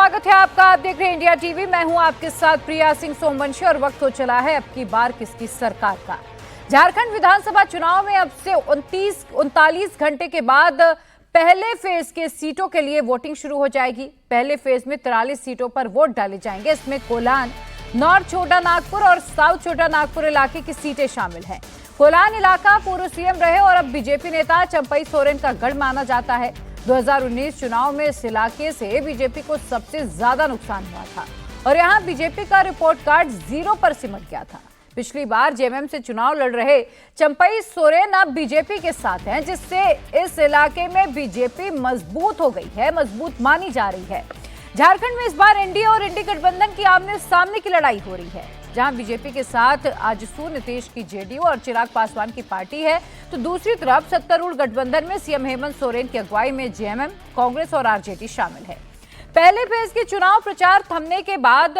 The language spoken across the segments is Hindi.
स्वागत है आपका। आप देख रहे हैं इंडिया टीवी। मैं हूं आपके साथ प्रिया सिंह सोमवंशी और वक्त हो चला है अब की बार किसकी सरकार का। झारखंड विधानसभा चुनाव में अब से 39 घंटे के बाद पहले फेज के सीटों के लिए वोटिंग शुरू हो जाएगी। पहले फेज में 43 सीटों पर वोट डाले जाएंगे। इसमें कोलान, नॉर्थ छोटा नागपुर और साउथ छोटा नागपुर इलाके की सीटें शामिल हैं। कोलान इलाका पूर्व सीएम रहे और अब बीजेपी नेता चंपई सोरेन का गढ़ माना जाता है। 2019 चुनाव में इस इलाके से बीजेपी को सबसे ज्यादा नुकसान हुआ था और यहां बीजेपी का रिपोर्ट कार्ड 0 पर सिमट गया था। पिछली बार जेएमएम से चुनाव लड़ रहे चंपई सोरेन अब बीजेपी के साथ हैं, जिससे इस इलाके में बीजेपी मजबूत हो गई है, मजबूत मानी जा रही है। झारखंड में इस बार एनडीए और इंडी गठबंधन की आमने सामने की लड़ाई हो रही है, जहां बीजेपी के साथ आजसू नीतीश की जेडीयू और चिराग पासवान की पार्टी है, तो दूसरी तरफ सत्तारूढ़ गठबंधन में सीएम हेमंत सोरेन की अगुवाई में जेएमएम, कांग्रेस और आरजेडी शामिल है। पहले फेज के चुनाव प्रचार थमने के बाद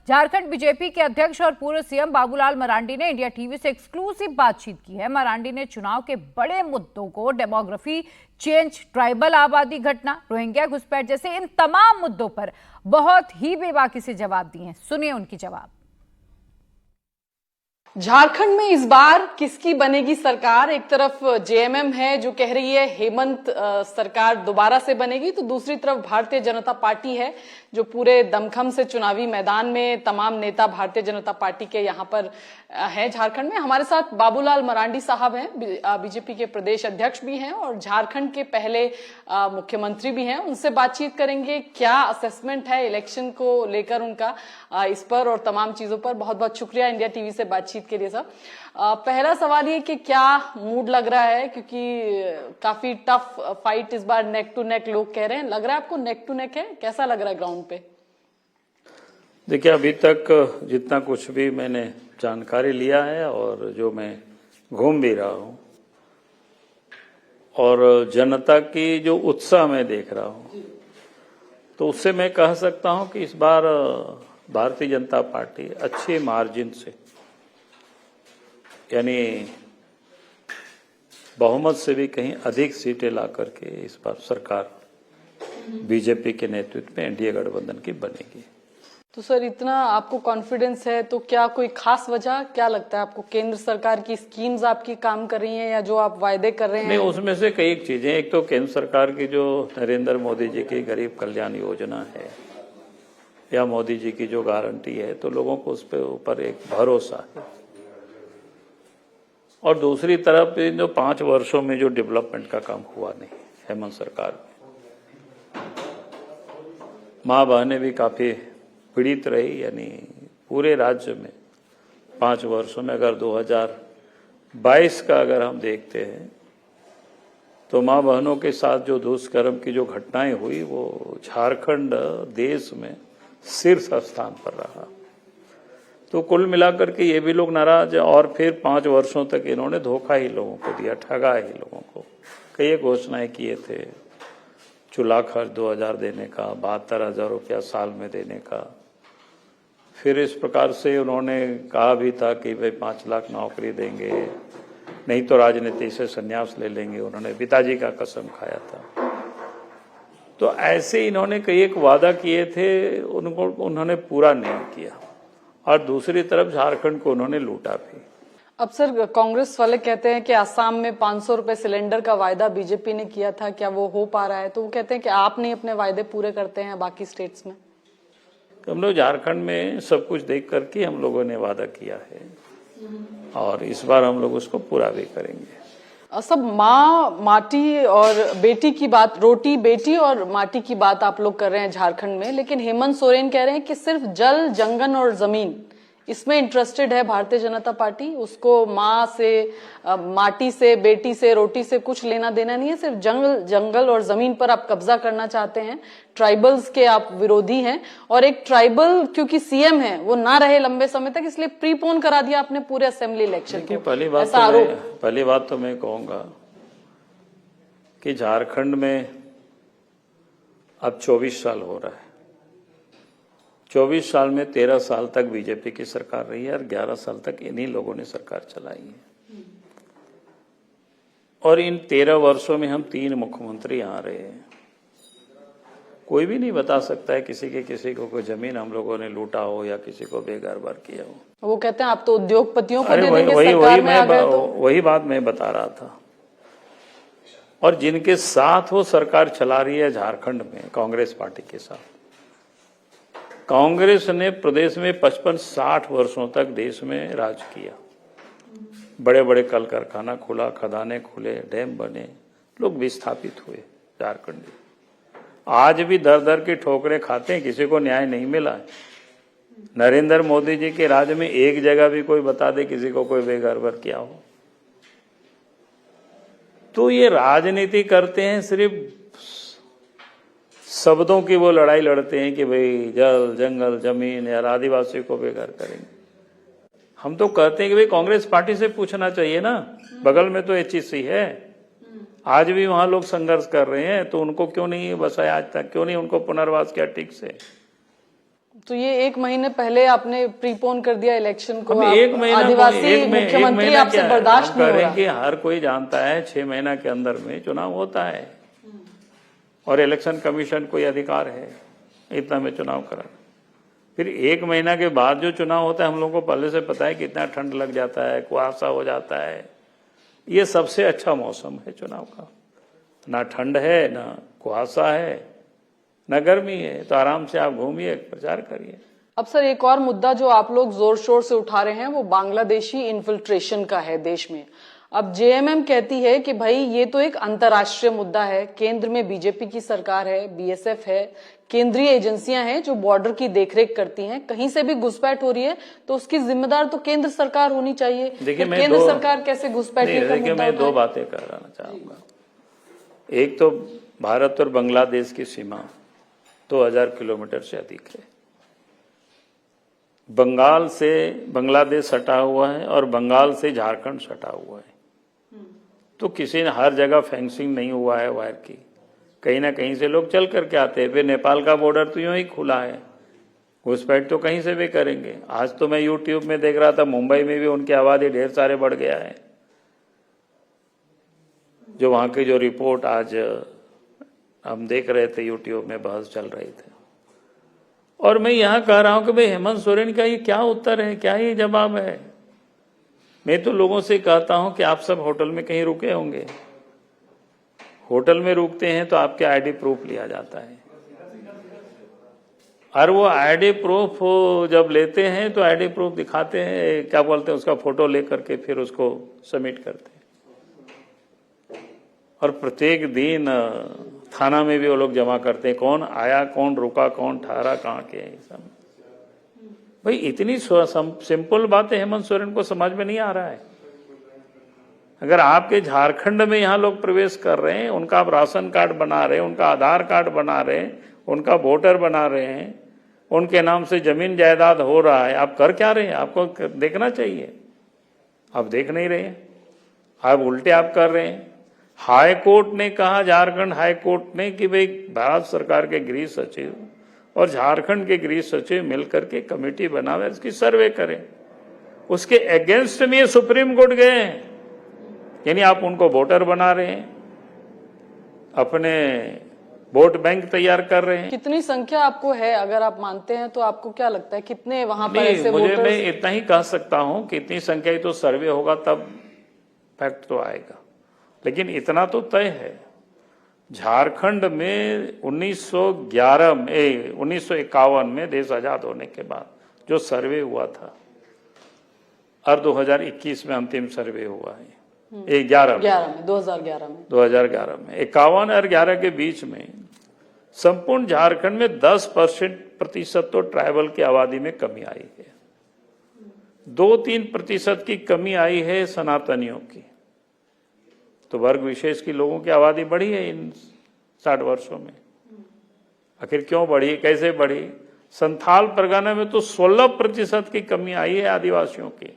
झारखंड बीजेपी के अध्यक्ष और पूर्व सीएम बाबूलाल मरांडी ने इंडिया टीवी से एक्सक्लूसिव बातचीत की है। मरांडी ने चुनाव के बड़े मुद्दों को डेमोग्राफी चेंज, ट्राइबल आबादी घटना, रोहिंग्या घुसपैठ जैसे इन तमाम मुद्दों पर बहुत ही बेबाकी से जवाब दिए हैं। सुनिए उनकी जवाब। झारखंड में इस बार किसकी बनेगी सरकार? एक तरफ जेएमएम है जो कह रही है हेमंत सरकार दोबारा से बनेगी, तो दूसरी तरफ भारतीय जनता पार्टी है जो पूरे दमखम से चुनावी मैदान में तमाम नेता भारतीय जनता पार्टी के यहां पर हैं झारखंड में। हमारे साथ बाबूलाल मरांडी साहब हैं, बीजेपी के प्रदेश अध्यक्ष भी हैं और झारखंड के पहले मुख्यमंत्री भी हैं। उनसे बातचीत करेंगे, क्या असेसमेंट है इलेक्शन को लेकर उनका, इस पर और तमाम चीजों पर। बहुत बहुत शुक्रिया इंडिया टीवी से बातचीत के लिए सर। पहला सवाल ये कि क्या मूड लग रहा है, क्योंकि काफी टफ फाइट इस बार, नेक टू नेक लोग कह रहे हैं, लग रहा है आपको नेक टू नेक है? कैसा लग रहा है ग्राउंड पे? देखिए, अभी तक जितना कुछ भी मैंने जानकारी लिया है और जो मैं घूम भी रहा हूं और जनता की जो उत्साह मैं देख रहा हूं, तो उससे मैं कह सकता हूं कि इस बार भारतीय जनता पार्टी अच्छे मार्जिन से, यानी बहुमत से भी कहीं अधिक सीटें ला करके इस बार सरकार बीजेपी के नेतृत्व में एनडीए गठबंधन की बनेगी। तो सर, इतना आपको कॉन्फिडेंस है तो क्या कोई खास वजह, क्या लगता है आपको? केंद्र सरकार की स्कीम्स आपकी काम कर रही हैं या जो आप वायदे कर रहे हैं? नहीं, उसमें से कई चीजें, एक तो केंद्र सरकार की जो नरेंद्र मोदी जी की गरीब कल्याण योजना है या मोदी जी की जो गारंटी है, तो लोगों को उस पर ऊपर एक भरोसा है। और दूसरी तरफ जो 5 वर्षों में जो डेवलपमेंट का काम हुआ नहीं हेमंत सरकार में, मां बहनें भी काफी पीड़ित रही, यानी पूरे राज्य में 5 वर्षों में अगर 2022 का अगर हम देखते हैं तो मां बहनों के साथ जो दुष्कर्म की जो घटनाएं हुई, वो झारखंड देश में शीर्ष स्थान पर रहा। तो कुल मिलाकर के ये भी लोग नाराज है और फिर 5 वर्षों तक इन्होंने धोखा ही लोगों को दिया, ठगा ही लोगों को। कई घोषणाएं किए थे, चूल्हा खर्च 2000 देने का, 72,000 रुपया साल में देने का। फिर इस प्रकार से उन्होंने कहा भी था कि भाई 5 लाख नौकरी देंगे, नहीं तो राजनीति से संन्यास ले लेंगे। उन्होंने पिताजी का कसम खाया था। तो ऐसे इन्होंने कई एक वादा किए थे, उनको उन्होंने पूरा नहीं किया और दूसरी तरफ झारखंड को उन्होंने लूटा भी। अब सर, कांग्रेस वाले कहते हैं कि असम में 500 रुपए सिलेंडर का वायदा बीजेपी ने किया था, क्या वो हो पा रहा है? तो वो कहते हैं कि आप नहीं अपने वायदे पूरे करते हैं बाकी स्टेट्स में। तो हम लोग झारखंड में सब कुछ देख करके हम लोगों ने वादा किया है और इस बार हम लोग उसको पूरा भी करेंगे। सब माँ, माटी और बेटी की बात, रोटी, बेटी और माटी की बात आप लोग कर रहे हैं झारखंड में, लेकिन हेमंत सोरेन कह रहे हैं कि सिर्फ जल, जंगल और जमीन, इसमें इंटरेस्टेड है भारतीय जनता पार्टी। उसको माँ से, माटी से, बेटी से, रोटी से कुछ लेना देना नहीं है, सिर्फ जंगल और जमीन पर आप कब्जा करना चाहते हैं। ट्राइबल्स के आप विरोधी हैं और एक ट्राइबल क्योंकि सीएम है वो ना रहे लंबे समय तक, इसलिए प्रीपोन करा दिया आपने पूरे असेंबली इलेक्शन को। पहली बात तो मैं कहूंगा कि झारखंड में अब 24 साल हो रहा है। 24 साल में 13 साल तक बीजेपी की सरकार रही है और 11 साल तक इन्हीं लोगों ने सरकार चलाई है। और इन 13 वर्षों में हम 3 मुख्यमंत्री यहाँ रहे हैं। कोई भी नहीं बता सकता है किसी को कोई जमीन हम लोगों ने लूटा हो या किसी को बेघर किया हो। वो कहते हैं आप तो उद्योगपतियों को अरे दे देंगे, वही सरकार में आ गए तो। वही बात मैं बता रहा था। और जिनके साथ वो सरकार चला रही है झारखंड में, कांग्रेस पार्टी के साथ, कांग्रेस ने प्रदेश में 55-60 वर्षों तक देश में राज किया। बड़े बड़े कल कारखाना खुला, खदानें खुले, डैम बने, लोग विस्थापित हुए झारखंड में। आज भी दर दर की ठोकरें खाते हैं, किसी को न्याय नहीं मिला है। नरेंद्र मोदी जी के राज में एक जगह भी कोई बता दे किसी को कोई बेघर किया हो। तो ये राजनीति करते हैं, सिर्फ शब्दों की वो लड़ाई लड़ते हैं कि भाई जल जंगल जमीन या आदिवासी को बेघर करेंगे। हम तो कहते हैं कि भाई कांग्रेस पार्टी से पूछना चाहिए ना, बगल में तो HEC है, आज भी वहां लोग संघर्ष कर रहे हैं, तो उनको क्यों नहीं बसाया आज तक, क्यों नहीं उनको पुनर्वास किया ठीक से। तो ये 1 महीने पहले आपने प्रीपोन कर दिया इलेक्शन को। एक महीना आदिवासी मुख्यमंत्री आपसे बर्दाश्त नहीं हो रहा कि हर कोई जानता है 6 महीना के अंदर में चुनाव होता है और इलेक्शन कमीशन कोई अधिकार है इतना में चुनाव कराना। फिर 1 महीना के बाद जो चुनाव होता है, हम लोगों को पहले से पता है कितना ठंड लग जाता है, कुहासा हो जाता है। ये सबसे अच्छा मौसम है चुनाव का, ना ठंड है, ना कुहासा है, न गर्मी है, तो आराम से आप घूमिए, प्रचार करिए। अब सर एक और मुद्दा जो आप लोग जोर शोर से उठा रहे हैं वो बांग्लादेशी इन्फिल्ट्रेशन का है देश में। अब JMM कहती है कि भाई ये तो एक अंतर्राष्ट्रीय मुद्दा है, केंद्र में बीजेपी की सरकार है, BSF है, केंद्रीय एजेंसियां हैं जो बॉर्डर की देखरेख करती हैं, कहीं से भी घुसपैठ हो रही है तो उसकी जिम्मेदार तो केंद्र सरकार होनी चाहिए। देखिए तो केंद्र सरकार कैसे घुसपैठ का मुद्दा मैं 2 बातें कहना चाहूंगा। एक तो भारत और बांग्लादेश की सीमा 2000 किलोमीटर से अधिक है। बंगाल से बांग्लादेश सटा हुआ है और बंगाल से झारखंड सटा हुआ है। तो किसी ने हर जगह फेंसिंग नहीं हुआ है वायर की, कहीं ना कहीं से लोग चल करके आते हैं। फिर नेपाल का बॉर्डर तो यूं ही खुला है, घुसपैठ तो कहीं से भी करेंगे। आज तो मैं यूट्यूब में देख रहा था, मुंबई में भी उनकी आबादी ढेर सारे बढ़ गया है। जो वहां की जो रिपोर्ट आज हम देख रहे थे, यूट्यूब में बहस चल रही थी। और मैं यहां कह रहा हूं कि भाई हेमंत सोरेन का ये क्या उत्तर है, क्या ये जवाब है। मैं तो लोगों से कहता हूं कि आप सब होटल में कहीं रुके होंगे, होटल में रुकते हैं तो आपके ID प्रूफ लिया जाता है, और वो ID प्रूफ जब लेते हैं तो ID प्रूफ दिखाते हैं, क्या बोलते हैं, उसका फोटो लेकर के फिर उसको सबमिट करते हैं। और प्रत्येक दिन थाना में भी वो लोग जमा करते हैं, कौन आया, कौन रुका, कौन ठहरा, कहाँ के है सब। भाई इतनी सिंपल बातें हेमंत सोरेन को समझ में नहीं आ रहा है। अगर आपके झारखंड में यहाँ लोग प्रवेश कर रहे हैं, उनका आप राशन कार्ड बना रहे हैं, उनका आधार कार्ड बना रहे हैं, उनका वोटर बना रहे हैं, उनके नाम से जमीन जायदाद हो रहा है, आप कर क्या रहे हैं? आपको देखना चाहिए, आप देख नहीं रहे हैं, आप उल्टे आप कर रहे हैं। हाई कोर्ट ने कहा, झारखंड हाई कोर्ट ने, कि भाई भारत सरकार के गृह सचिव और झारखंड के गृह सचिव मिलकर के कमेटी बनावे, इसकी सर्वे करें। उसके अगेंस्ट में सुप्रीम कोर्ट गए, यानी आप उनको वोटर बना रहे हैं, अपने वोट बैंक तैयार कर रहे हैं। कितनी संख्या आपको है, अगर आप मानते हैं तो आपको क्या लगता है कितने वहां पर ऐसे मुझे वोटर्स? मैं इतना ही कह सकता हूं कि इतनी संख्या ही तो सर्वे होगा तब फैक्ट तो आएगा, लेकिन इतना तो तय है। झारखंड में 1951 में देश आजाद होने के बाद जो सर्वे हुआ था, और 2021 में अंतिम सर्वे हुआ है, 2011 में 51 और 11 के बीच में संपूर्ण झारखंड में 10% तो ट्राइबल की आबादी में कमी आई है। 2-3% की कमी आई है सनातनियों की। तो वर्ग विशेष की लोगों की आबादी बढ़ी है इन 60 वर्षों में। आखिर क्यों बढ़ी, कैसे बढ़ी? संथाल परगना में तो 16% की कमी आई है आदिवासियों की।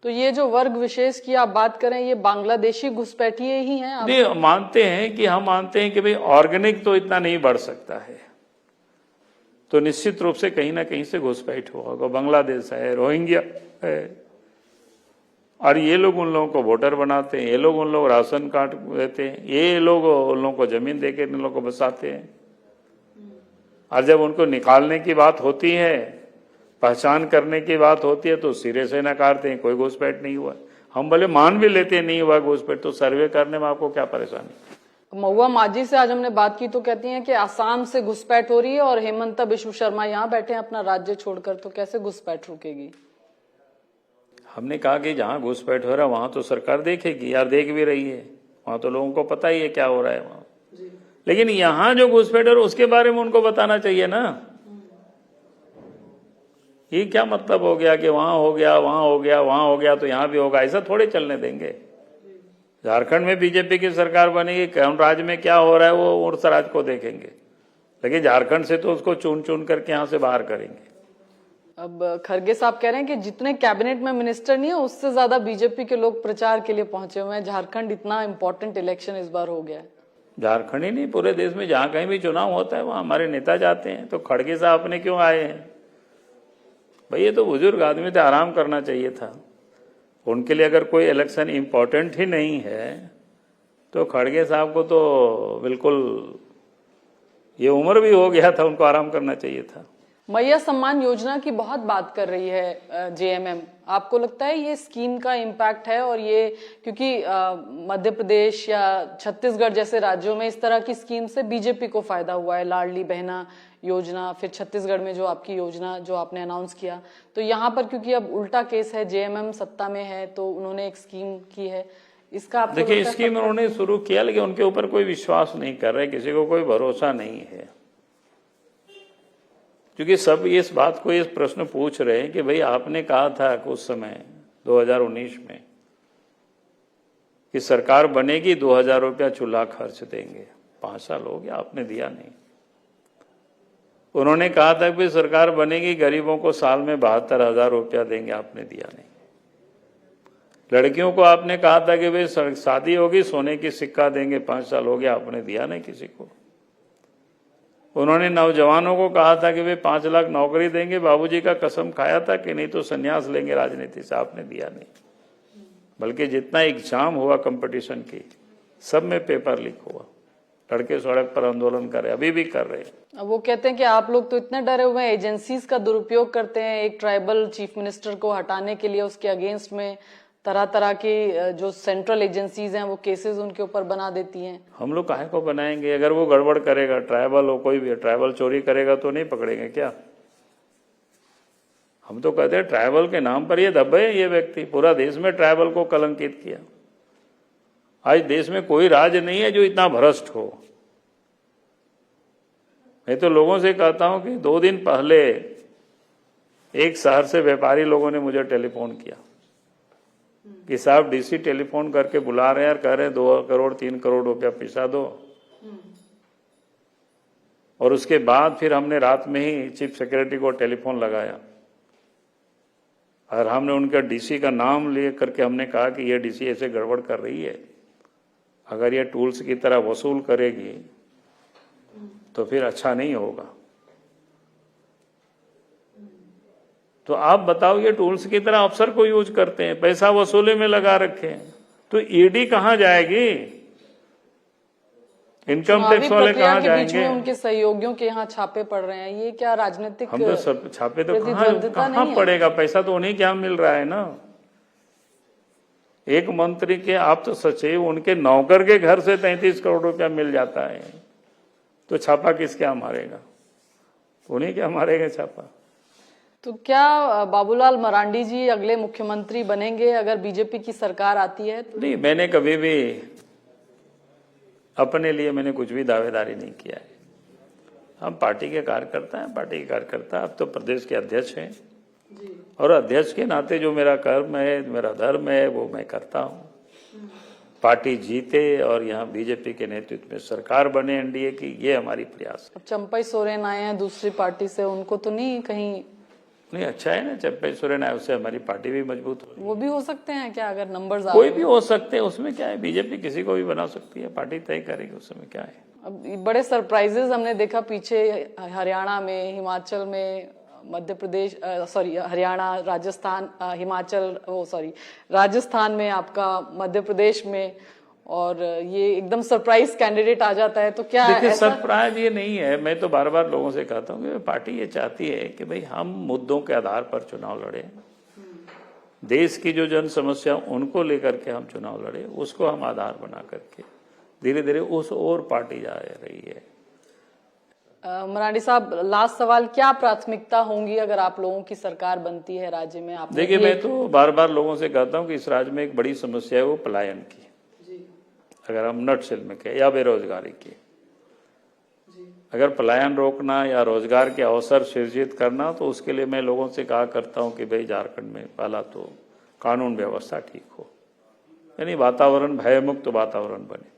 तो ये जो वर्ग विशेष की आप बात करें, ये बांग्लादेशी घुसपैठिए ही हैं? हम मानते हैं कि भाई ऑर्गेनिक तो इतना नहीं बढ़ सकता है, तो निश्चित रूप से कहीं ना कहीं से घुसपैठ हुआ होगा। बांग्लादेश है, रोहिंग्या है, और ये लोग उन लोगों को वोटर बनाते हैं, ये लोग उन लोग राशन कार्ड देते हैं, ये लोग उन लोगों को जमीन देके इन लोगों को बसाते हैं। और जब उनको निकालने की बात होती है, पहचान करने की बात होती है, तो सिरे से नकारते हैं, कोई घुसपैठ नहीं हुआ। हम भले मान भी लेते हैं नहीं हुआ घुसपैठ, तो सर्वे करने में आपको क्या परेशानी। महुआ माझी से आज हमने बात की तो कहती हैं कि आसाम से घुसपैठ हो रही है और हेमंता बिश्व शर्मा यहाँ बैठे हैं अपना राज्य छोड़कर, तो कैसे घुसपैठ रुकेगी। हमने कहा कि जहां घुसपैठ हो रहा है वहां तो सरकार देखेगी, यार देख भी रही है, वहां तो लोगों को पता ही है क्या हो रहा है वहां। लेकिन यहां जो घुसपैठ हो रहा है उसके बारे में उनको बताना चाहिए ना। ये क्या मतलब हो गया कि वहां हो गया, वहां हो गया, वहां हो गया तो यहां भी होगा, ऐसा थोड़े चलने देंगे। झारखंड में बीजेपी की सरकार बनेगी, कौन राज्य में क्या हो रहा है वो उस राज्य को देखेंगे, लेकिन झारखंड से तो उसको चुन चुन करके यहां से बाहर करेंगे। अब खरगे साहब कह रहे हैं कि जितने कैबिनेट में मिनिस्टर नहीं है उससे ज्यादा बीजेपी के लोग प्रचार के लिए पहुंचे हुए हैं, झारखंड इतना इंपॉर्टेंट इलेक्शन इस बार हो गया है। झारखंड ही नहीं, पूरे देश में जहां कहीं भी चुनाव होता है वहां हमारे नेता जाते हैं, तो खड़गे साहब अपने क्यों आए हैं भाई। ये तो बुजुर्ग आदमी थे, आराम करना चाहिए था उनके लिए। अगर कोई इलेक्शन इंपॉर्टेंट ही नहीं है तो खड़गे साहब को तो बिल्कुल, ये उम्र भी हो गया था, उनको आराम करना चाहिए था। मैया सम्मान योजना की बहुत बात कर रही है जेएमएम, आपको लगता है ये स्कीम का इम्पैक्ट है? और ये क्योंकि मध्य प्रदेश या छत्तीसगढ़ जैसे राज्यों में इस तरह की स्कीम से बीजेपी को फायदा हुआ है, लाडली बहना योजना, फिर छत्तीसगढ़ में जो आपकी योजना जो आपने अनाउंस किया, तो यहाँ पर क्योंकि अब उल्टा केस है, जेएमएम सत्ता में है तो उन्होंने एक स्कीम की है, इसका आपको देखिए स्कीम उन्होंने शुरू किया लेकिन उनके ऊपर कोई विश्वास नहीं कर रहे, किसी को कोई भरोसा नहीं है। क्योंकि सब इस बात को, इस प्रश्न पूछ रहे हैं कि भाई आपने कहा था कि उस समय 2019 में कि सरकार बनेगी 2000 रुपया चूल्हा खर्च देंगे, 5 साल हो गया आपने दिया नहीं। उन्होंने कहा था कि सरकार बनेगी गरीबों को साल में 72,000 रुपया देंगे, आपने दिया नहीं। लड़कियों को आपने कहा था कि भाई शादी होगी सोने की सिक्का देंगे, 5 साल हो गया, आपने दिया नहीं किसी को। उन्होंने नौजवानों को कहा था कि वे 5 लाख नौकरी देंगे, बाबूजी का कसम खाया था कि नहीं तो संन्यास लेंगे राजनीति से, आपने दिया नहीं। बल्कि जितना एग्जाम हुआ कंपटीशन की, सब में पेपर लीक हुआ, लड़के सड़क पर आंदोलन कर रहे, अभी भी कर रहे हैं। वो कहते हैं कि आप लोग तो इतने डरे हुए हैं, एजेंसीज का दुरुपयोग करते हैं, एक ट्राइबल चीफ मिनिस्टर को हटाने के लिए उसके अगेंस्ट में तरह तरह की जो सेंट्रल एजेंसीज हैं वो केसेस उनके ऊपर बना देती हैं। हम लोग काहे को बनाएंगे? अगर वो गड़बड़ करेगा, ट्राइबल हो कोई भी, ट्राइबल चोरी करेगा तो नहीं पकड़ेंगे क्या? हम तो कहते हैं ट्राइबल के नाम पर ये दबे ये व्यक्ति, पूरा देश में ट्राइबल को कलंकित किया। आज देश में कोई राज्य नहीं है जो इतना भ्रष्ट हो। मैं तो लोगों से कहता हूं कि 2 दिन पहले एक शहर से व्यापारी लोगों ने मुझे टेलीफोन किया कि साहब डीसी टेलीफोन करके बुला रहे हैं और कह रहे हैं 2 करोड़ 3 करोड़ रुपया पैसा दो। और उसके बाद फिर हमने रात में ही चीफ सेक्रेटरी को टेलीफोन लगाया और हमने उनका डीसी का नाम ले करके हमने कहा कि ये डीसी ऐसे गड़बड़ कर रही है, अगर ये टूल्स की तरह वसूल करेगी तो फिर अच्छा नहीं होगा। तो आप बताओ, ये टूल्स की तरह अफसर को यूज करते हैं, पैसा वसूली में लगा रखे हैं, तो ईडी कहां जाएगी? इनकम टैक्स वाले कहां जाएंगे? उनके सहयोगियों के यहाँ छापे पड़ रहे हैं, ये क्या राजनीतिक? हम तो सब छापे तो कहां पड़ेगा? पैसा तो उन्हीं के यहाँ मिल रहा है ना। एक मंत्री के आप तो सचिव, उनके नौकर के घर से 33 करोड़ रुपया मिल जाता है, तो छापा किसके यहाँ मारेगा? उन्हीं के यहाँ मारेगा छापा। तो क्या बाबूलाल मरांडी जी अगले मुख्यमंत्री बनेंगे अगर बीजेपी की सरकार आती है? तो नहीं, मैंने कभी भी अपने लिए मैंने कुछ भी दावेदारी नहीं किया है। हम पार्टी के कार्यकर्ता हैं, पार्टी के कार्यकर्ता। अब तो प्रदेश के अध्यक्ष हैं और अध्यक्ष के नाते जो मेरा कर्म है, मेरा धर्म है, वो मैं करता हूँ। पार्टी जीते और यहाँ बीजेपी के नेतृत्व में सरकार बने एनडीए की, ये हमारी प्रयास है। चंपई सोरेन आए हैं दूसरी पार्टी से, उनको तो नहीं कहीं? नहीं, अच्छा है ना, चंपई सोरेन आए, उससे हमारी पार्टी भी मजबूत हो। वो भी हो सकते हैं क्या अगर नंबर्स? कोई भी हो सकते हैं, उसमें क्या है? बीजेपी किसी को भी बना सकती है, पार्टी तय करेगी, उसमें क्या है। अब बड़े सरप्राइजेस हमने देखा पीछे, हरियाणा में, हिमाचल में, मध्य प्रदेश हरियाणा, राजस्थान, हिमाचल, राजस्थान में आपका, मध्य प्रदेश में, और ये एकदम सरप्राइज कैंडिडेट आ जाता है, तो क्या देखिए ऐसा? सरप्राइज ये नहीं है। मैं तो बार बार लोगों से कहता हूँ कि पार्टी ये चाहती है कि भाई हम मुद्दों के आधार पर चुनाव लड़े, देश की जो जन समस्या उनको लेकर के हम चुनाव लड़े, उसको हम आधार बना करके धीरे धीरे उस ओर पार्टी जा रही है। मरांडी साहब, लास्ट सवाल, क्या प्राथमिकता होंगी अगर आप लोगों की सरकार बनती है राज्य में? आप देखिए मैं तो बार बार लोगों से कहता हूँ कि इस राज्य में एक बड़ी समस्या है वो पलायन की, अगर हम नटशेल में कहें, या बेरोजगारी की। अगर पलायन रोकना या रोजगार के अवसर सृजित करना, तो उसके लिए मैं लोगों से कहा करता हूं कि भाई झारखंड में पहला तो कानून व्यवस्था ठीक हो, यानी वातावरण भयमुक्त वातावरण बने,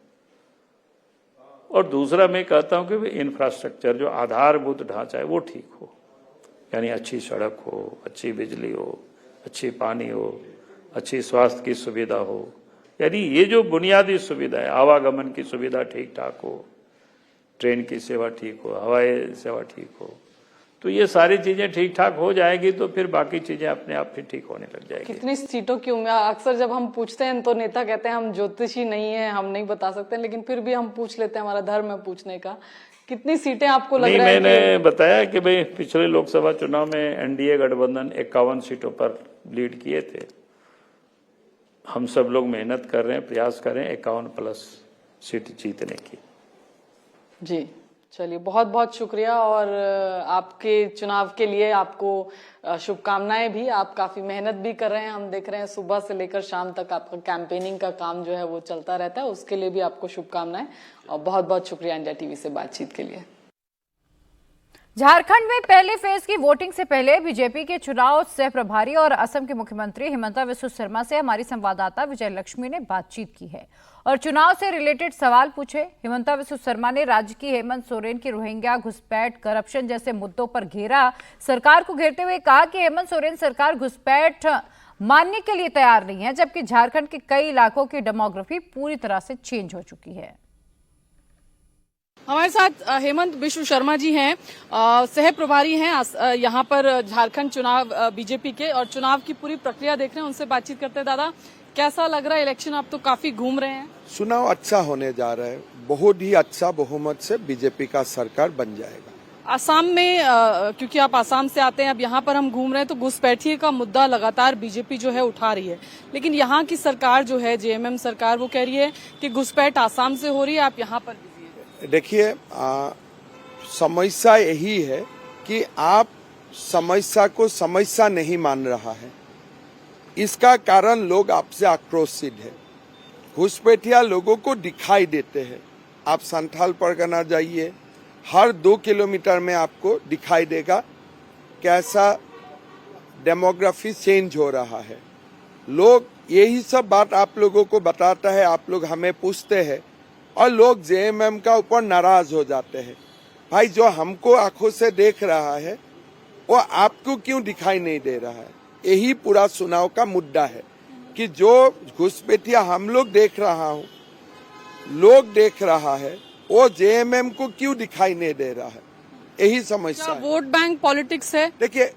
और दूसरा मैं कहता हूं कि इंफ्रास्ट्रक्चर जो आधारभूत ढांचा है वो ठीक हो, यानी अच्छी सड़क हो, अच्छी बिजली हो, अच्छी पानी हो, अच्छी स्वास्थ्य की सुविधा हो, यानी ये जो बुनियादी सुविधा है, आवागमन की सुविधा ठीक ठाक हो, ट्रेन की सेवा ठीक हो, हवाई सेवा ठीक हो, तो ये सारी चीजें ठीक ठाक हो जाएगी तो फिर बाकी चीजें अपने आप ही ठीक होने लग जाएगी। कितनी सीटों की उम्मीद? अक्सर जब हम पूछते हैं तो नेता कहते हैं हम ज्योतिषी नहीं है, हम नहीं बता सकते, लेकिन फिर भी हम पूछ लेते हैं, हमारा धर्म है पूछने का। कितनी सीटें आपको लग रहा है? मैंने बताया कि भाई पिछले लोकसभा चुनाव में एनडीए गठबंधन 51 सीटों पर लीड किए थे। हम सब लोग मेहनत कर रहे हैं, प्रयास कर रहे हैं 51 प्लस सीट जीतने की। जी चलिए, बहुत बहुत शुक्रिया, और आपके चुनाव के लिए आपको शुभकामनाएं भी। आप काफी मेहनत भी कर रहे हैं, हम देख रहे हैं सुबह से लेकर शाम तक आपका कैंपेनिंग का काम जो है वो चलता रहता है, उसके लिए भी आपको शुभकामनाएं, और बहुत बहुत शुक्रिया इंडिया टीवी से बातचीत के लिए। झारखंड में पहले फेज की वोटिंग से पहले बीजेपी के चुनाव सह प्रभारी और असम के मुख्यमंत्री हिमंता बिस्वा शर्मा से हमारी संवाददाता विजय लक्ष्मी ने बातचीत की है और चुनाव से रिलेटेड सवाल पूछे। हिमंता बिस्वा शर्मा ने राज्य की हेमंत सोरेन की रोहिंग्या घुसपैठ, करप्शन जैसे मुद्दों पर घेरा। सरकार को घेरते हुए कहा कि हेमंत सोरेन सरकार घुसपैठ मानने के लिए तैयार नहीं है, जबकि झारखंड के कई इलाकों की डेमोग्राफी पूरी तरह से चेंज हो चुकी है। हमारे साथ हेमंत बिस्वा शर्मा जी हैं, सह प्रभारी हैं यहाँ पर झारखंड चुनाव बीजेपी के, और चुनाव की पूरी प्रक्रिया देख रहे हैं, उनसे बातचीत करते हैं। दादा, कैसा लग रहा है इलेक्शन? आप तो काफी घूम रहे हैं। चुनाव अच्छा होने जा रहा है, बहुत ही अच्छा बहुमत से बीजेपी का सरकार बन जाएगा। आसाम में क्योंकि आप आसाम से आते हैं, अब यहाँ पर हम घूम रहे हैं तो घुसपैठिए का मुद्दा लगातार बीजेपी जो है उठा रही है, लेकिन यहाँ की सरकार जो है जेएमएम सरकार, वो कह रही है कि घुसपैठ आसाम से हो रही है, आप यहाँ पर देखिए समस्या यही है कि आप समस्या को समस्या नहीं मान रहा है, इसका कारण लोग आपसे आक्रोशित है। घुसपैठिया लोगों को दिखाई देते हैं। आप संथाल परगना जाइए, हर 2 किलोमीटर में आपको दिखाई देगा कैसा डेमोग्राफी चेंज हो रहा है। लोग यही सब बात आप लोगों को बताता है, आप लोग हमें पूछते हैं और लोग जेएमएम का ऊपर नाराज हो जाते हैं। भाई, जो हमको आंखों से देख रहा है वो आपको क्यों दिखाई नहीं दे रहा है? यही पूरा चुनाव का मुद्दा है कि जो घुसपैठिया हम लोग देख रहा हूँ, लोग देख रहा है, वो जेएमएम को क्यों दिखाई नहीं दे रहा है, यही समस्या है। वोट बैंक पॉलिटिक्स है। देखिए,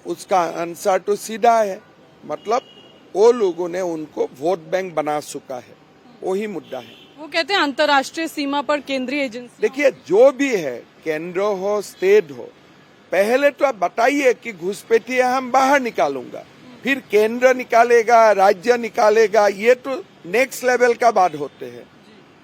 उसका आंसर तो सीधा है, मतलब वो लोगों ने उनको वोट बैंक बना चुका है, वही मुद्दा है। वो कहते हैं अंतर्राष्ट्रीय सीमा पर केंद्रीय एजेंसी। देखिए, जो भी है, केंद्र हो स्टेट हो, पहले तो आप बताइए कि घुसपैठिया हम बाहर निकालूंगा, फिर केंद्र निकालेगा, राज्य निकालेगा, ये तो नेक्स्ट लेवल का बात होते हैं,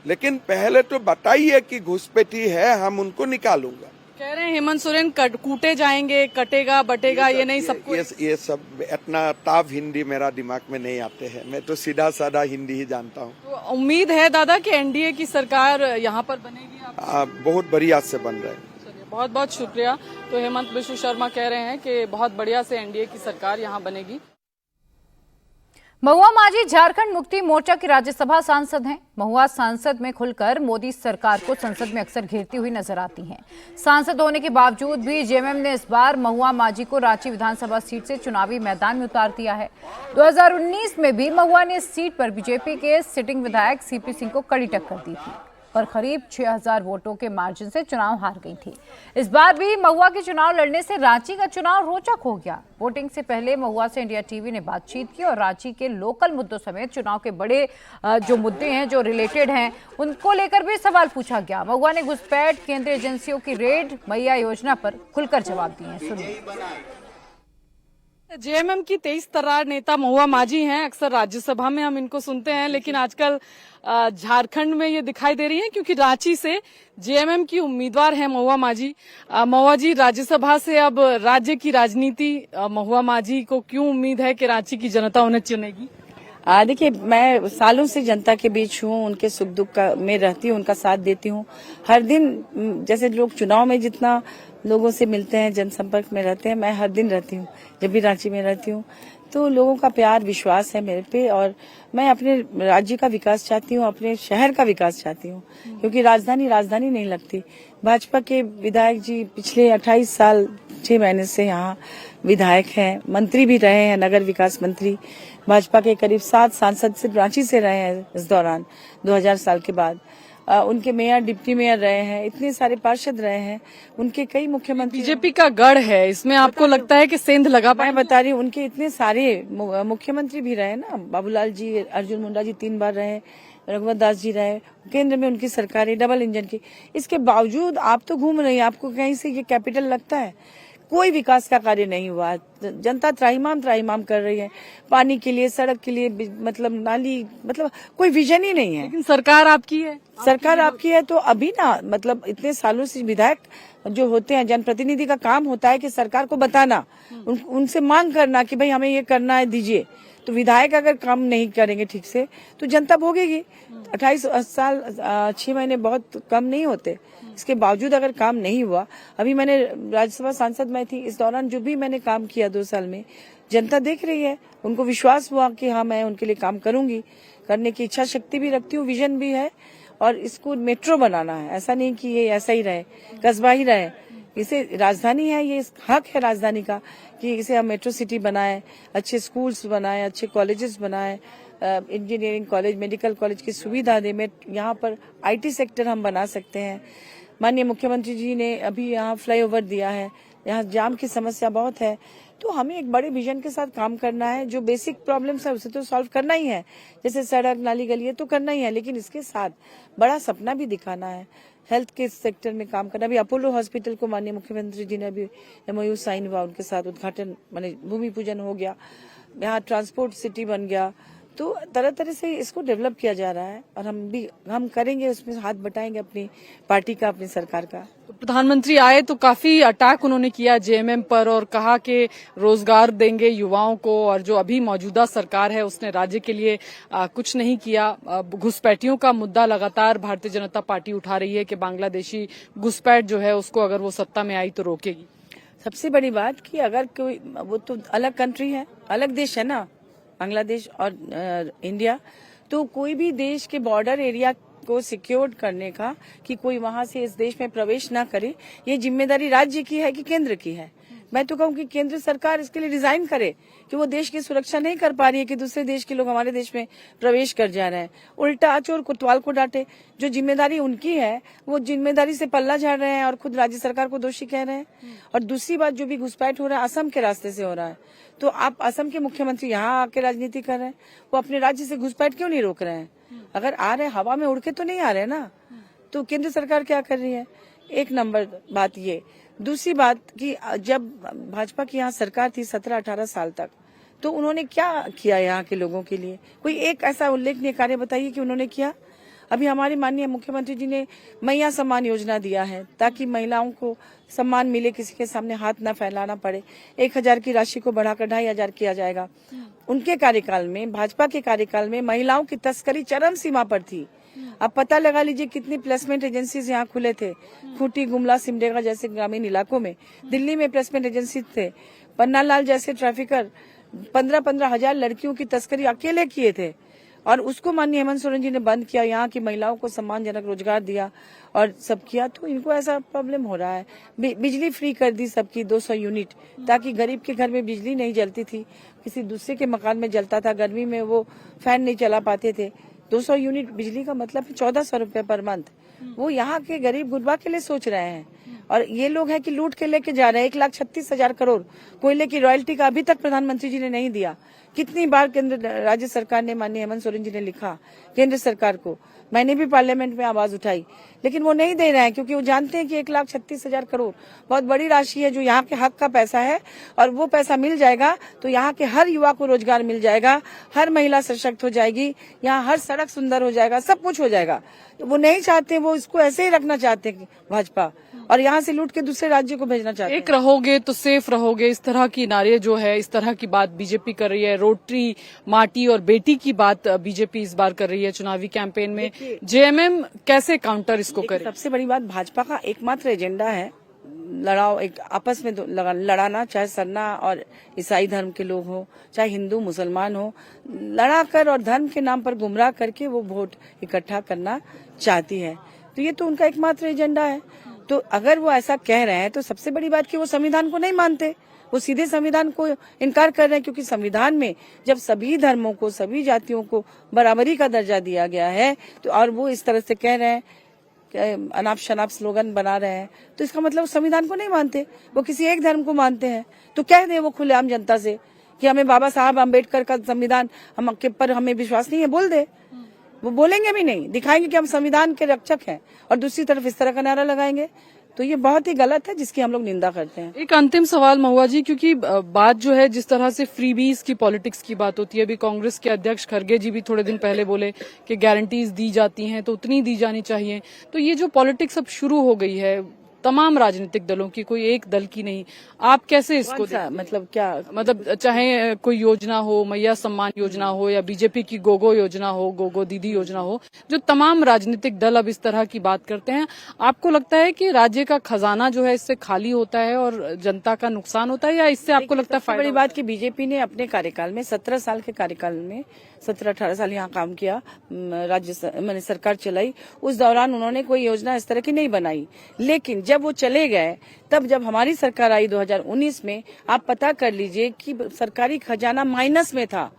लेकिन पहले तो बताइए कि घुसपैठी है, हम उनको निकालूंगा। कह रहे हैं हेमंत सोरेन कूटे जाएंगे, कटेगा बटेगा, ये नहीं सबको। ये सब इतना टाफ हिंदी मेरा दिमाग में नहीं आते हैं, मैं तो सीधा साधा हिंदी ही जानता हूँ। तो उम्मीद है दादा कि एनडीए की सरकार यहाँ पर बनेगी? बहुत बढ़िया से बन रहे हैं। चलिए, बहुत बहुत शुक्रिया। तो हेमंत बिस्वा शर्मा कह रहे हैं कि बहुत बढ़िया से एनडीए की सरकार यहाँ बनेगी। महुआ माझी झारखंड मुक्ति मोर्चा की राज्यसभा सांसद हैं। महुआ सांसद में खुलकर मोदी सरकार को संसद में अक्सर घेरती हुई नजर आती हैं। सांसद होने के बावजूद भी जेएमएम ने इस बार महुआ माझी को रांची विधानसभा सीट से चुनावी मैदान में उतार दिया है। 2019 में भी महुआ ने इस सीट पर बीजेपी के सिटिंग विधायक सीपी सिंह को कड़ी टक्कर दी थी। पर करीब 6000 वोटों के मार्जिन से चुनाव हार गई थी। इस बार भी महुआ के चुनाव लड़ने से रांची का चुनाव रोचक हो गया। वोटिंग से पहले महुआ से इंडिया टीवी ने बातचीत की और रांची के लोकल मुद्दों समेत चुनाव के बड़े जो मुद्दे हैं, जो रिलेटेड हैं, उनको लेकर भी सवाल पूछा गया। महुआ ने घुसपैठ, केंद्रीय एजेंसियों की रेड, मैया योजना पर खुलकर जवाब दिए। सुनिए। जेएमएम की 23 तर्रार नेता महुआ माझी हैं। अक्सर राज्यसभा में हम इनको सुनते हैं, लेकिन आजकल झारखंड में ये दिखाई दे रही है, क्योंकि रांची से जेएमएम की उम्मीदवार हैं महुआ माझी। महुआ जी, राज्यसभा से अब राज्य की राजनीति, महुआ माझी को क्यों उम्मीद है कि रांची की जनता उन्हें चुनेगी? देखिए, मैं सालों से जनता के बीच हूँ, उनके सुख दुख में रहती हूँ, उनका साथ देती हूँ हर दिन। जैसे लोग चुनाव में जितना लोगों से मिलते हैं, जनसंपर्क में रहते हैं, मैं हर दिन रहती हूँ। जब भी रांची में रहती हूँ तो लोगों का प्यार, विश्वास है मेरे पे, और मैं अपने राज्य का विकास चाहती हूँ, अपने शहर का विकास चाहती हूँ, क्योंकि राजधानी नहीं लगती। भाजपा के विधायक जी पिछले 28 साल 6 महीने से यहाँ विधायक हैं, मंत्री भी रहे हैं, नगर विकास मंत्री। भाजपा के करीब 7 सांसद सिर्फ रांची से रहे हैं इस दौरान, 2000 साल के बाद। उनके मेयर, डिप्टी मेयर रहे हैं, इतने सारे पार्षद रहे हैं, उनके कई मुख्यमंत्री। बीजेपी का गढ़ है, इसमें आपको लगता है कि सेंध लगा पाए? मैं बता रही हूँ, उनके इतने सारे मुख्यमंत्री भी रहे ना, बाबूलाल जी, अर्जुन मुंडा जी 3 बार रहे, रघुवर दास जी रहे, केंद्र में उनकी सरकारें डबल इंजन की। इसके बावजूद आप तो घूम रही हैं, आपको कहीं से ये कैपिटल लगता है? कोई विकास का कार्य नहीं हुआ। जनता त्राहिमाम कर रही है, पानी के लिए, सड़क के लिए, मतलब नाली, मतलब कोई विजन ही नहीं है। लेकिन सरकार आपकी है। सरकार आपकी है तो अभी ना, मतलब इतने सालों से विधायक जो होते हैं, जनप्रतिनिधि का काम होता है कि सरकार को बताना, उनसे मांग करना कि भाई हमें ये करना है, दीजिए। तो विधायक अगर काम नहीं करेंगे ठीक से तो जनता भोगेगी। 28 साल 6 महीने बहुत कम नहीं होते। इसके बावजूद अगर काम नहीं हुआ, अभी मैंने राज्यसभा सांसद में थी, इस दौरान जो भी मैंने काम किया 2 साल में, जनता देख रही है, उनको विश्वास हुआ कि हाँ, मैं उनके लिए काम करूंगी, करने की इच्छा शक्ति भी रखती हूँ, विजन भी है, और इसको मेट्रो बनाना है। ऐसा नहीं कि ये ऐसा ही रहे, कस्बा ही रहे। इसे राजधानी है, ये हक है राजधानी का कि इसे हम मेट्रो सिटी बनाए, अच्छे स्कूल्स बनाए, अच्छे कॉलेजेस बनाए, इंजीनियरिंग कॉलेज, मेडिकल कॉलेज की सुविधा दे। यहाँ पर आईटी सेक्टर हम बना सकते हैं। माननीय मुख्यमंत्री जी ने अभी यहाँ फ्लाईओवर दिया है, यहाँ जाम की समस्या बहुत है। तो हमें एक बड़े विजन के साथ काम करना है। जो बेसिक प्रॉब्लम्स है उसे तो सॉल्व करना ही है, जैसे सड़क, नाली, गली, तो करना ही है, लेकिन इसके साथ बड़ा सपना भी दिखाना है। हेल्थ के सेक्टर में काम करना। अभी अपोलो हॉस्पिटल को माननीय मुख्यमंत्री जी ने अभी MOU साइन हुआ, उनके साथ उद्घाटन, माने भूमि पूजन हो गया। यहाँ ट्रांसपोर्ट सिटी बन गया। तो तरह तरह से इसको डेवलप किया जा रहा है, और हम करेंगे, उसमें हाथ बटाएंगे अपनी पार्टी का, अपनी सरकार का। तो प्रधानमंत्री आए तो काफी अटैक उन्होंने किया जेएमएम पर, और कहा कि रोजगार देंगे युवाओं को, और जो अभी मौजूदा सरकार है उसने राज्य के लिए कुछ नहीं किया। घुसपैठियों का मुद्दा लगातार भारतीय जनता पार्टी उठा रही है कि बांग्लादेशी घुसपैठ जो है उसको अगर वो सत्ता में आई तो रोकेगी। सबसे बड़ी बात कि अगर कोई, वो तो अलग कंट्री है, अलग देश है ना, बांग्लादेश और इंडिया, तो कोई भी देश के बॉर्डर एरिया को सिक्योर करने का, कि कोई वहां से इस देश में प्रवेश ना करे, ये जिम्मेदारी राज्य की है कि केंद्र की है। मैं तो कहूँ कि केंद्र सरकार इसके लिए डिजाइन करे कि वो देश की सुरक्षा नहीं कर पा रही है कि दूसरे देश के लोग हमारे देश में प्रवेश कर जा रहे हैं। उल्टा चोर कोतवाल को डांटे। जो जिम्मेदारी उनकी है वो जिम्मेदारी से पल्ला झाड़ रहे हैं और खुद राज्य सरकार को दोषी कह रहे हैं। और दूसरी बात, जो भी घुसपैठ हो रहा है असम के रास्ते से हो रहा है, तो आप असम के मुख्यमंत्री यहाँ आके राजनीति कर रहे हैं, वो अपने राज्य से घुसपैठ क्यों नहीं रोक रहे हैं? अगर आ रहे, हवा में उड़ के तो नहीं आ रहे ना। तो केंद्र सरकार क्या कर रही है? एक नंबर बात ये। दूसरी बात कि जब भाजपा की यहाँ सरकार थी 17-18 साल तक, तो उन्होंने क्या किया यहाँ के लोगों के लिए? कोई एक ऐसा उल्लेखनीय कार्य बताइए कि उन्होंने किया। अभी हमारे माननीय मुख्यमंत्री जी ने मैया सम्मान योजना दिया है, ताकि महिलाओं को सम्मान मिले, किसी के सामने हाथ न फैलाना पड़े। 1000 की राशि को बढ़ाकर 2500 किया जाएगा। उनके कार्यकाल में, भाजपा के कार्यकाल में, महिलाओं की तस्करी चरम सीमा पर थी। अब पता लगा लीजिए कितनी प्लेसमेंट एजेंसीज यहाँ खुले थे। खूंटी, गुमला, सिमडेगा जैसे ग्रामीण इलाकों में। दिल्ली में प्लेसमेंट एजेंसी थे। पन्नालाल जैसे ट्रैफिकर 15-15 हजार लड़कियों की तस्करी अकेले किए थे, और उसको माननीय हेमंत सोरेन जी ने बंद किया। यहाँ की महिलाओं को सम्मानजनक रोजगार दिया और सब किया। तो इनको ऐसा प्रॉब्लम हो रहा है। बिजली फ्री कर दी सबकी 200 यूनिट, ताकि गरीब के घर में बिजली नहीं जलती थी, किसी दूसरे के मकान में जलता था। गर्मी में वो फैन नहीं चला पाते थे। 200 यूनिट बिजली का मतलब 1400 रुपए पर मंथ। वो यहाँ के गरीब गुरबा के लिए सोच रहे हैं, और ये लोग हैं कि लूट के लेके जा रहे हैं। 1,36,000 करोड़ कोयले की रॉयल्टी का अभी तक प्रधानमंत्री जी ने नहीं दिया। कितनी बार केंद्र राज्य सरकार ने, माननीय हेमंत सोरेन जी ने लिखा केंद्र सरकार को, मैंने भी पार्लियामेंट में आवाज उठाई, लेकिन वो नहीं दे रहे हैं, क्योंकि वो जानते हैं कि 1,36,000 करोड़ बहुत बड़ी राशि है जो यहाँ के हक का पैसा है, और वो पैसा मिल जाएगा तो यहाँ के हर युवा को रोजगार मिल जाएगा, हर महिला सशक्त हो जाएगी, यहाँ हर सड़क सुंदर हो जाएगा, सब कुछ हो जाएगा। तो वो नहीं चाहते, वो इसको ऐसे ही रखना चाहते हैं भाजपा, और यहाँ से लूट के दूसरे राज्य को भेजना चाहते हैं। एक रहोगे तो सेफ रहोगे, इस तरह की नारे जो है, इस तरह की बात बीजेपी कर रही है। रोटरी, माटी और बेटी की बात बीजेपी इस बार कर रही है चुनावी कैंपेन में। जेएमएम कैसे काउंटर इसको करे? सबसे बड़ी बात, भाजपा का एकमात्र एजेंडा है लड़ाओ, एक आपस में लड़ाना, चाहे सरना और ईसाई धर्म के लोग हो, चाहे हिंदू मुसलमान हो, लड़ाकर और धर्म के नाम पर गुमराह करके वो वोट इकट्ठा करना चाहती है। तो ये तो उनका एकमात्र एजेंडा है। तो अगर वो ऐसा कह रहे हैं तो सबसे बड़ी बात कि वो संविधान को नहीं मानते, वो सीधे संविधान को इनकार कर रहे हैं, क्योंकि संविधान में जब सभी धर्मों को, सभी जातियों को बराबरी का दर्जा दिया गया है, तो और वो इस तरह से कह रहे हैं, अनाप शनाप स्लोगन बना रहे हैं, तो इसका मतलब संविधान को नहीं मानते, वो किसी एक धर्म को मानते हैं। तो कह दे वो खुलेआम जनता से कि हमें बाबा साहब अम्बेडकर का संविधान हम के पर हमें विश्वास नहीं है, बोल दे। वो बोलेंगे भी नहीं, दिखाएंगे कि हम संविधान के रक्षक हैं, और दूसरी तरफ इस तरह का नारा लगाएंगे। तो ये बहुत ही गलत है, जिसकी हम लोग निंदा करते हैं। एक अंतिम सवाल महुआ जी, क्योंकि बात जो है, जिस तरह से फ्रीबीज की पॉलिटिक्स की बात होती है, अभी कांग्रेस के अध्यक्ष खरगे जी भी थोड़े दिन पहले बोले कि गारंटीज दी जाती हैं तो उतनी दी जानी चाहिए। तो ये जो पॉलिटिक्स अब शुरू हो गई है तमाम राजनीतिक दलों की, कोई एक दल की नहीं, आप कैसे इसको मतलब क्या, मतलब चाहे कोई योजना हो, मैया सम्मान योजना हो, या बीजेपी की गोगो योजना हो, गोगो दीदी योजना हो, जो तमाम राजनीतिक दल अब इस तरह की बात करते हैं, आपको लगता है कि राज्य का खजाना जो है इससे खाली होता है और जनता का नुकसान होता है, या इससे आपको लगता है फायदा? बड़ी बात कि बीजेपी ने अपने कार्यकाल में 17 साल के कार्यकाल में 17-18 साल यहाँ काम किया, मैंने सरकार चलाई, उस दौरान उन्होंने कोई योजना इस तरह की नहीं बनाई। लेकिन जब वो चले गए, तब जब हमारी सरकार आई 2019 में, आप पता कर लीजिए कि सरकारी खजाना माइनस में था।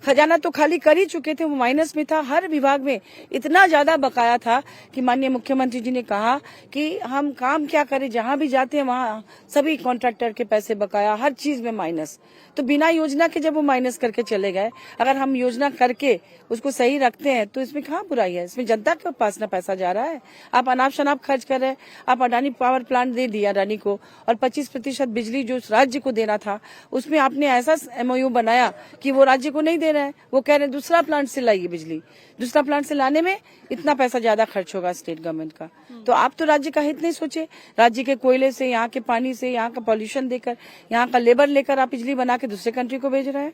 खजाना तो खाली कर ही चुके थे, वो माइनस में था। हर विभाग में इतना ज्यादा बकाया था कि माननीय मुख्यमंत्री जी ने कहा कि हम काम क्या करें, जहां भी जाते हैं वहां सभी कॉन्ट्रैक्टर के पैसे बकाया, हर चीज में माइनस। तो बिना योजना के जब वो माइनस करके चले गए, अगर हम योजना करके उसको सही रखते हैं तो इसमें कहाँ बुराई है? इसमें जनता के पास ना पैसा जा रहा है। आप अनाप शनाप खर्च कर रहे हैं। आप अडानी पावर प्लांट दे दिया अडानी को, और 25% बिजली जो राज्य को देना था, उसमें आपने ऐसा MOU बनाया कि वो राज्य को नहीं दे रहे हैं। वो कह रहे हैं दूसरा प्लांट से लाइए बिजली, दूसरा प्लांट से लाने में इतना पैसा ज्यादा खर्च होगा स्टेट गवर्नमेंट का। तो आप तो राज्य का हित नहीं सोचे। राज्य के कोयले से, यहाँ के पानी से, यहाँ का पॉल्यूशन देकर, यहाँ का लेबर लेकर आप बिजली बना के दूसरे कंट्री को भेज रहे हैं।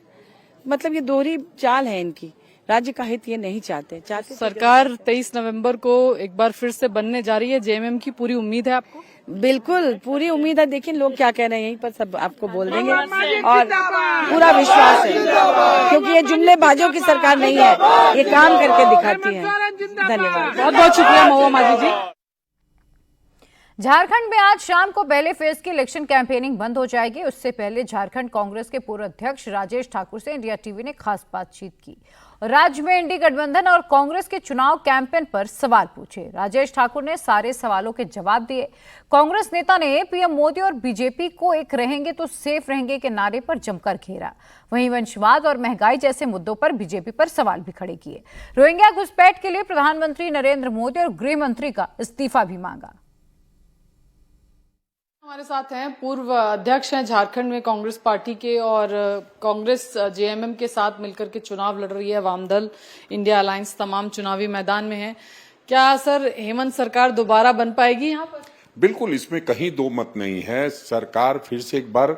मतलब ये दोहरी चाल है इनकी। राज्य का हित ये नहीं चाहते। सरकार 23 नवंबर को एक बार फिर से बनने जा रही है, जेएमएम की पूरी उम्मीद है आपको? बिल्कुल पूरी उम्मीद है। देखिए लोग क्या कह रहे हैं, यहीं पर सब आपको बोल देंगे, और पूरा विश्वास है, क्योंकि ये जुमलेबाजों की सरकार नहीं है, ये काम करके दिखाती है। धन्यवाद, बहुत बहुत शुक्रिया महुआ माझी जी। झारखंड में आज शाम को पहले फेज की इलेक्शन कैंपेनिंग बंद हो जाएगी। उससे पहले झारखंड कांग्रेस के पूर्व अध्यक्ष राजेश ठाकुर से इंडिया टीवी ने खास बातचीत की। राज्य में इंडी गठबंधन और कांग्रेस के चुनाव कैंपेन पर सवाल पूछे। राजेश ठाकुर ने सारे सवालों के जवाब दिए। कांग्रेस नेता ने पीएम मोदी और बीजेपी को एक रहेंगे तो सेफ रहेंगे के नारे पर जमकर घेरा। वहीं वंशवाद और महंगाई जैसे मुद्दों पर बीजेपी पर सवाल भी खड़े किए। रोहिंग्या घुसपैठ के लिए प्रधानमंत्री नरेंद्र मोदी और गृह मंत्री का इस्तीफा भी मांगा। हमारे साथ हैं पूर्व अध्यक्ष हैं झारखंड में कांग्रेस पार्टी के, और कांग्रेस जेएमएम के साथ मिलकर के चुनाव लड़ रही है। वाम दल, इंडिया अलायंस तमाम चुनावी मैदान में है। क्या सर हेमंत सरकार दोबारा बन पाएगी यहाँ पर? बिल्कुल, इसमें कहीं दो मत नहीं है। सरकार फिर से एक बार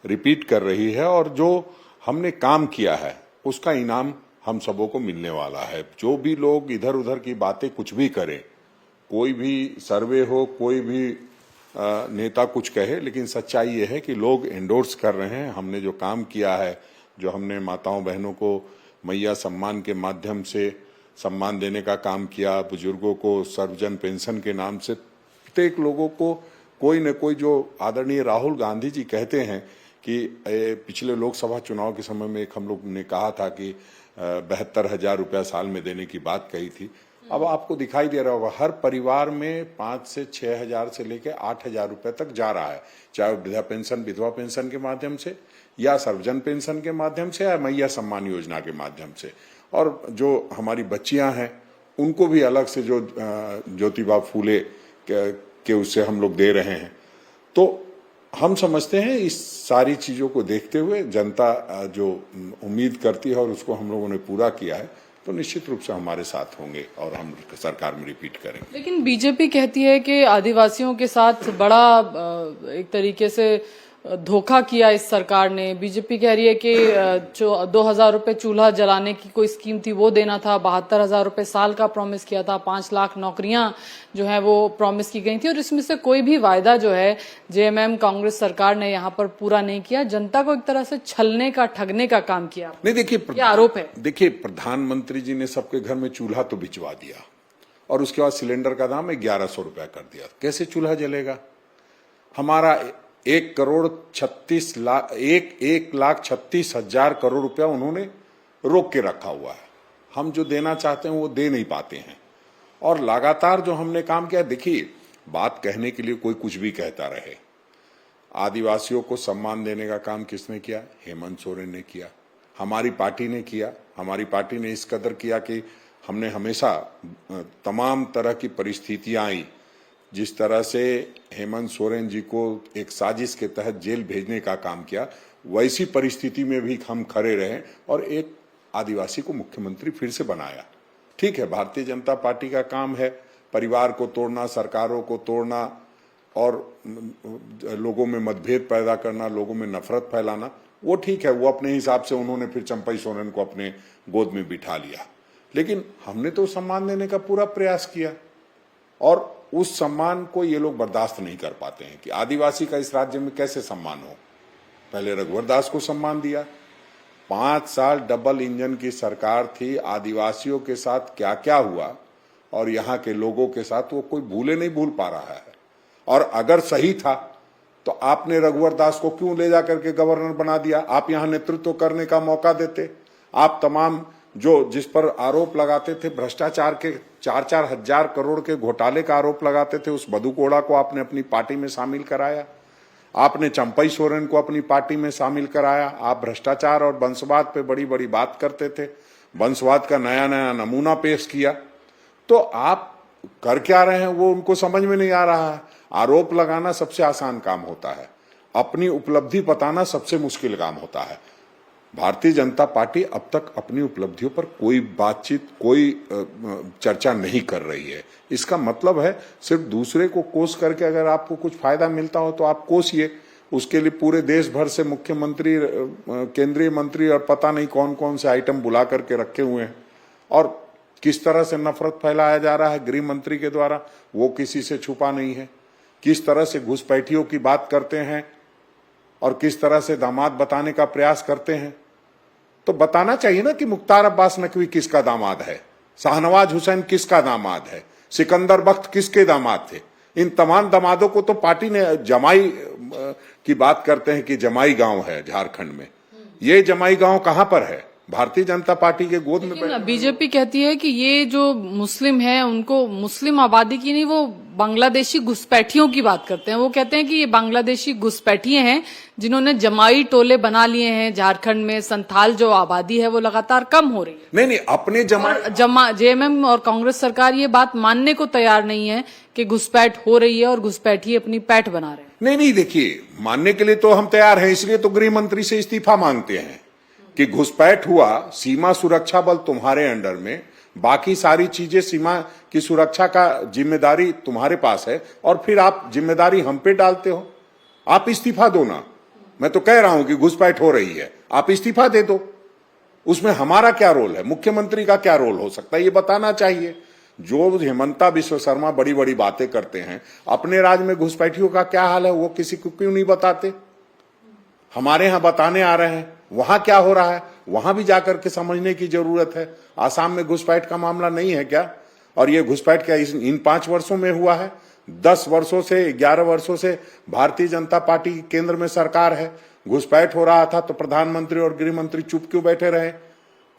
रिपीट कर रही है, और जो हमने काम किया है उसका इनाम हम सबों को मिलने वाला है। जो भी लोग इधर उधर की बातें कुछ भी करें, कोई भी सर्वे हो, कोई भी नेता कुछ कहे, लेकिन सच्चाई ये है कि लोग एंडोर्स कर रहे हैं। हमने जो काम किया है, जो हमने माताओं बहनों को मैया सम्मान के माध्यम से सम्मान देने का काम किया, बुजुर्गों को सर्वजन पेंशन के नाम से, प्रत्येक लोगों को कोई न कोई, जो आदरणीय राहुल गांधी जी कहते हैं कि पिछले लोकसभा चुनाव के समय में एक हम लोग ने कहा था कि 72,000 रुपया साल में देने की बात कही थी। अब आपको दिखाई दे रहा होगा हर परिवार में 5 से 6,000 से लेकर 8,000 रुपए तक जा रहा है, चाहे वृद्धा पेंशन, विधवा पेंशन के माध्यम से या सर्वजन पेंशन के माध्यम से या मैया सम्मान योजना के माध्यम से। और जो हमारी बच्चियां हैं उनको भी अलग से जो ज्योतिबा फूले के उससे हम लोग दे रहे हैं। तो हम समझते हैं इस सारी चीजों को देखते हुए जनता जो उम्मीद करती है और उसको हम लोगों ने पूरा किया है, तो निश्चित रूप से हमारे साथ होंगे और हम सरकार में रिपीट करेंगे। लेकिन बीजेपी कहती है कि आदिवासियों के साथ बड़ा एक तरीके से धोखा किया इस सरकार ने। बीजेपी कह रही है कि जो 2,000 रुपए चूल्हा जलाने की कोई स्कीम थी वो देना था, 72,000 रुपए साल का प्रॉमिस किया था, 5 लाख नौकरियां जो है वो प्रॉमिस की गई थी और इसमें से कोई भी वायदा जो है जेएमएम कांग्रेस सरकार ने यहाँ पर पूरा नहीं किया, जनता को एक तरह से छलने का, ठगने का काम किया। नहीं, देखिए क्या आरोप है? देखिए, प्रधानमंत्री जी ने सबके घर में चूल्हा तो भिजवा दिया और उसके बाद सिलेंडर का दाम 1,100 रुपया कर दिया। कैसे चूल्हा जलेगा? हमारा 1,36,000 करोड़ रुपया उन्होंने रोक के रखा हुआ है। हम जो देना चाहते हैं वो दे नहीं पाते हैं और लगातार जो हमने काम किया, देखिए बात कहने के लिए कोई कुछ भी कहता रहे। आदिवासियों को सम्मान देने का काम किसने किया? हेमंत सोरेन ने किया, हमारी पार्टी ने किया। हमारी पार्टी ने इस कदर किया कि हमने हमेशा तमाम तरह की परिस्थितियां आई, जिस तरह से हेमंत सोरेन जी को एक साजिश के तहत जेल भेजने का काम किया, वैसी परिस्थिति में भी हम खड़े रहे और एक आदिवासी को मुख्यमंत्री फिर से बनाया। ठीक है, भारतीय जनता पार्टी का काम है परिवार को तोड़ना, सरकारों को तोड़ना और लोगों में मतभेद पैदा करना, लोगों में नफरत फैलाना, वो ठीक है। वो अपने हिसाब से उन्होंने फिर चंपई सोरेन को अपने गोद में बिठा लिया, लेकिन हमने तो सम्मान देने का पूरा प्रयास किया और उस सम्मान को ये लोग बर्दाश्त नहीं कर पाते हैं कि आदिवासी का इस राज्य में कैसे सम्मान हो। पहले रघुवर दास को सम्मान दिया, 5 साल डबल इंजन की सरकार थी, आदिवासियों के साथ क्या क्या हुआ और यहाँ के लोगों के साथ वो कोई भूले नहीं भूल पा रहा है। और अगर सही था तो आपने रघुवर दास को क्यों ले जाकर के गवर्नर बना दिया? आप यहाँ नेतृत्व करने का मौका देते। आप तमाम जो जिस पर आरोप लगाते थे भ्रष्टाचार के, 4-4 हजार करोड़ के घोटाले का आरोप लगाते थे, उस मधु कोड़ा को आपने अपनी पार्टी में शामिल कराया। आपने चंपई सोरेन को अपनी पार्टी में शामिल कराया। आप भ्रष्टाचार और वंशवाद पे बड़ी बड़ी बात करते थे, वंशवाद का नया नया नमूना पेश किया। तो आप कर क्या रहे हैं वो उनको समझ में नहीं आ रहा है। आरोप लगाना सबसे आसान काम होता है, अपनी उपलब्धि बताना सबसे मुश्किल काम होता है। भारतीय जनता पार्टी अब तक अपनी उपलब्धियों पर कोई बातचीत, कोई चर्चा नहीं कर रही है। इसका मतलब है सिर्फ दूसरे को कोस करके अगर आपको कुछ फायदा मिलता हो तो आप कोसिए। उसके लिए पूरे देश भर से मुख्यमंत्री, केंद्रीय मंत्री और पता नहीं कौन कौन से आइटम बुला करके रखे हुए हैं और किस तरह से नफरत फैलाया जा रहा है गृह मंत्री के द्वारा, वो किसी से छुपा नहीं है। किस तरह से घुसपैठियों की बात करते हैं और किस तरह से दामाद बताने का प्रयास करते हैं। तो बताना चाहिए ना कि मुख्तार अब्बास नकवी किसका दामाद है, शाहनवाज हुसैन किसका दामाद है, सिकंदर बख्त किसके दामाद थे। इन तमाम दामादों को तो पार्टी ने जमाई की बात करते हैं कि जमाई गांव है झारखंड में। ये जमाई गांव कहां पर है? भारतीय जनता पार्टी के गोद में। बीजेपी कहती है कि ये जो मुस्लिम है उनको मुस्लिम आबादी की नहीं, वो बांग्लादेशी घुसपैठियों की बात करते हैं। वो कहते हैं कि ये बांग्लादेशी घुसपैठिए हैं जिन्होंने जमाई टोले बना लिए हैं झारखंड में। संथाल जो आबादी है वो लगातार कम हो रही है। नहीं, अपने जेएमएम और कांग्रेस सरकार ये बात मानने को तैयार नहीं है कि घुसपैठ हो रही है और घुसपैठी अपनी पैठ बना रहे हैं। नहीं, देखिए मानने के लिए तो हम तैयार हैं, इसलिए तो गृह मंत्री से इस्तीफा मांगते हैं कि घुसपैठ हुआ, सीमा सुरक्षा बल तुम्हारे अंडर में, बाकी सारी चीजें सीमा की सुरक्षा का जिम्मेदारी तुम्हारे पास है और फिर आप जिम्मेदारी हम पे डालते हो। आप इस्तीफा दो ना। मैं तो कह रहा हूं कि घुसपैठ हो रही है, आप इस्तीफा दे दो। उसमें हमारा क्या रोल है, मुख्यमंत्री का क्या रोल हो सकता है, ये बताना चाहिए। जो हेमंता विश्व शर्मा बड़ी बड़ी बातें करते हैं, अपने राज्य में घुसपैठियों का क्या हाल है वो किसी को क्यों नहीं बताते? हमारे यहां बताने आ रहे हैं, वहां क्या हो रहा है वहां भी जाकर के समझने की जरूरत है। आसाम में घुसपैठ का मामला नहीं है क्या? और ये घुसपैठ क्या इन 5 वर्षों में हुआ है? 10 वर्षों से, 11 वर्षों से भारतीय जनता पार्टी केंद्र में सरकार है, घुसपैठ हो रहा था तो प्रधानमंत्री और गृह मंत्री चुप क्यों बैठे रहे?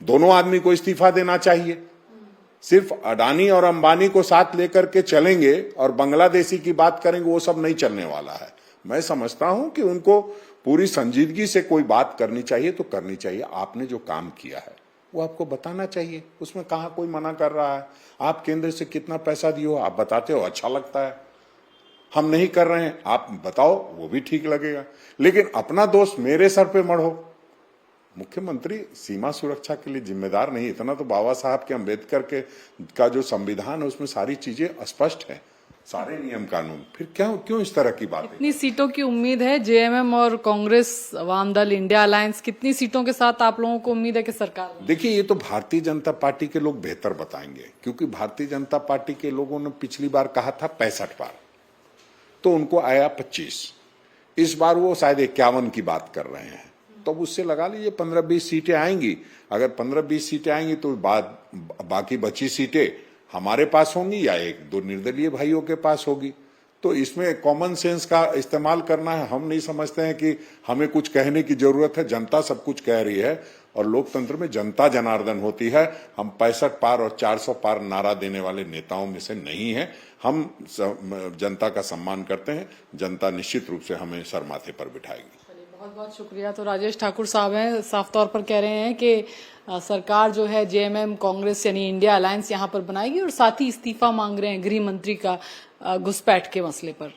दोनों आदमी को इस्तीफा देना चाहिए। सिर्फ अडानी और अंबानी को साथ लेकर के चलेंगे और बांग्लादेशी की बात करेंगे, वो सब नहीं चलने वाला है। मैं समझता हूं कि उनको पूरी संजीदगी से कोई बात करनी चाहिए तो करनी चाहिए। आपने जो काम किया है वो आपको बताना चाहिए, उसमें कहां कोई मना कर रहा है। आप केंद्र से कितना पैसा दिए हो आप बताते हो, अच्छा लगता है। हम नहीं कर रहे हैं आप बताओ, वो भी ठीक लगेगा। लेकिन अपना दोष मेरे सर पे मढ़ो। मुख्यमंत्री सीमा सुरक्षा के लिए जिम्मेदार नहीं, इतना तो बाबा साहब के अम्बेडकर के का जो संविधान है उसमें सारी चीजें स्पष्ट है, सारे नियम कानून। फिर क्यों इस तरह की बात है? कितनी सीटों की उम्मीद है? जेएमएम और कांग्रेस वाम दल इंडिया अलायंस, कितनी सीटों के साथ आप लोगों को उम्मीद है कि सरकार? देखिए, ये तो भारतीय जनता पार्टी के लोग बेहतर बताएंगे, क्योंकि भारतीय जनता पार्टी के लोगों ने पिछली बार कहा था 65 बार, तो उनको आया 25। इस बार वो शायद 51 की बात कर रहे हैं, तो उससे लगा लीजिए 15-20 सीटें आएंगी। अगर 15-20 सीटें आएंगी तो बाकी बची सीटें हमारे पास होंगी या 1-2 निर्दलीय भाइयों के पास होगी। तो इसमें कॉमन सेंस का इस्तेमाल करना है। हम नहीं समझते हैं कि हमें कुछ कहने की जरूरत है, जनता सब कुछ कह रही है और लोकतंत्र में जनता जनार्दन होती है। हम 65 पार और 400 पार नारा देने वाले नेताओं में से नहीं है। हम जनता का सम्मान करते हैं, जनता निश्चित रूप से हमें सर माथे पर बिठाएगी। बहुत बहुत शुक्रिया। तो राजेश ठाकुर साहब हैं, साफ तौर पर कह रहे हैं कि सरकार जो है जेएमएम कांग्रेस यानी इंडिया अलायंस यहां पर बनाएगी और साथ ही इस्तीफा मांग रहे हैं गृह मंत्री का घुसपैठ के मसले पर।